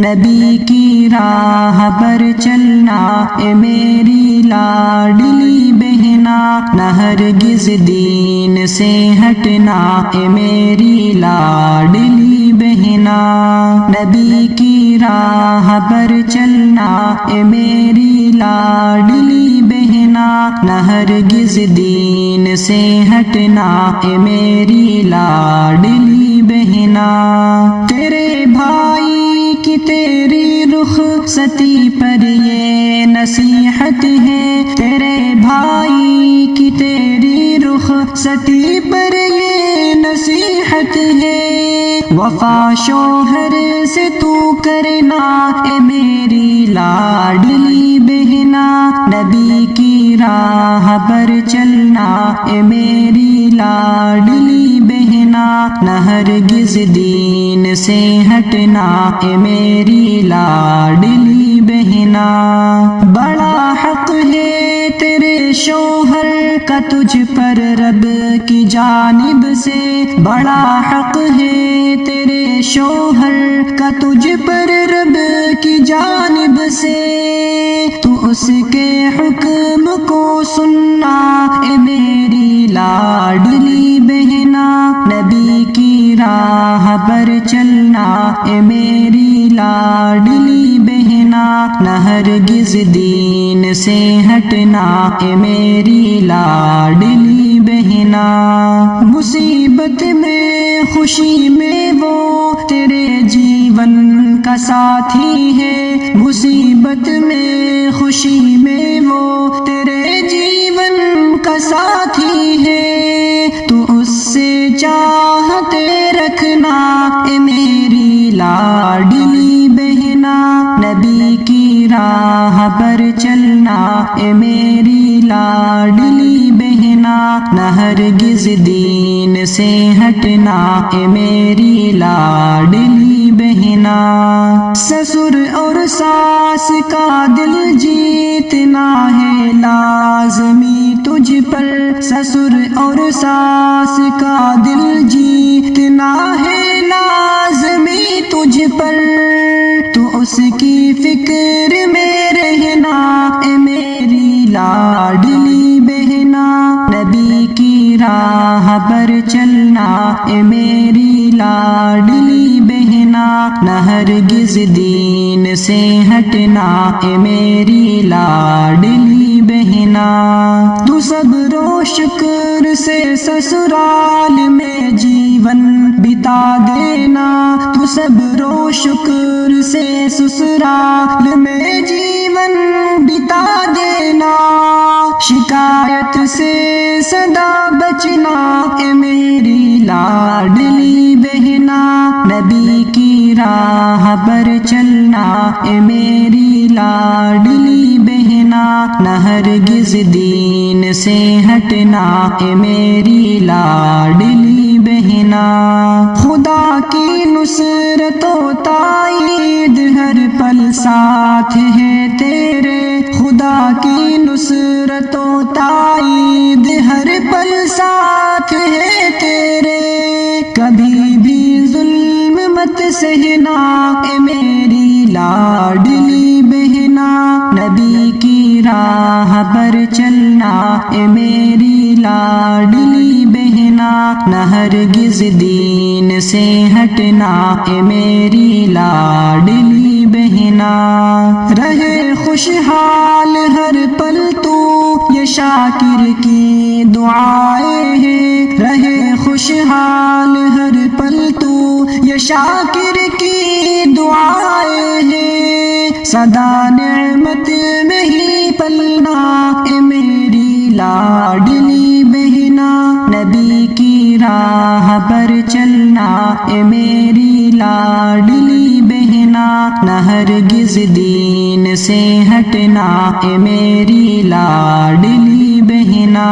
نبی کی راہ پر چلنا اے میری لاڈلی بہنا، نہ ہرگز دین سے ہٹنا اے میری لاڈلی بہنا۔ نبی کی راہ پر چلنا اے میری لاڈلی بہنا، نہ ہرگز دین سے ہٹنا اے میری لاڈلی بہنا۔ تیرے بھائی کی تیری رخصتی پر یہ نصیحت ہے، تیرے بھائی کی تیری رخصتی پر یہ نصیحت ہے، وفا شوہر سے تو کرنا اے میری لاڈلی بہنا۔ نبی کی راہ پر چلنا اے میری لاڈلی بہنا، نہ ہرگز دین سے ہٹنا اے میری لاڈلی بہنا۔ بڑا حق ہے تیرے شوہر کا تجھ پر رب کی جانب سے، بڑا حق ہے تیرے شوہر کا تجھ پر رب کی جانب سے، تو اس کے حکم کو سننا اے میری لاڈلی بہنا۔ نبی کی راہ پر چلنا اے میری لاڈلی بہنا، نہ ہرگز دین سے ہٹنا اے میری لاڈلی بہنا۔ مصیبت میں خوشی میں وہ تیرے جیون کا ساتھی ہے، مصیبت میں خوشی میں وہ تیرے جیون کا ساتھی ہے، تو اس سے چاہتے رکھنا اے میری لاڈلی بہنا۔ نبی کی راہ پر چلنا اے میری لاڈلی بہنا، نہ ہرگز دین سے ہٹنا اے میری لاڈلی بہنا۔ سسر اور ساس کا دل جیتنا ہے لازمی تجھ پر، سسر اور ساس کا دل جیتنا ہے لازمی تجھ پر، تو اس کی فکر میں رہنا اے میری لاڈلی بہنا۔ نبی کی راہ پر چلنا اے میری لاڈلی بہنا، نہ ہرگز دین سے ہٹنا اے میری لاڈلی بہنا۔ تو صبر و شکر سے سسرال میں جیون بتا دینا، تو صبر و شکر سے سسرال میں جیون بتا دینا، شکایت سے سدا بچنا اے میری لاڈلی بہنا۔ نبی کی راہ پر چلنا اے میری لاڈلی بہنا، نہ ہرگز دین سے ہٹنا اے میری لاڈلی بہنا۔ خدا کی نصرت و تائید ہر پل ساتھ ہے تیرے، خدا کی نصرت و تائید ہر پل ساتھ ہے تیرے، کبھی بھی ظلم مت سہنا اے میری لاڈلی بہنا۔ نبی کی راہ پر چلنا اے میری لاڈلی بہنا، نہ ہرگز دین سے ہٹنا اے میری لاڈلی بہنا۔ رہے خوشحال ہر پل تو یہ شاکر کی دعائیں ہیں، رہے خوشحال ہر پل تو یہ شاکر کی دعائیں ہیں، سدا نعمت میں ہی پلنا اے میری لاڈلی بہنا۔ نبی کی راہ پر چلنا اے میری لاڈلی بہنا، نہ ہرگز دین سے ہٹنا اے میری لاڈلی بہنا۔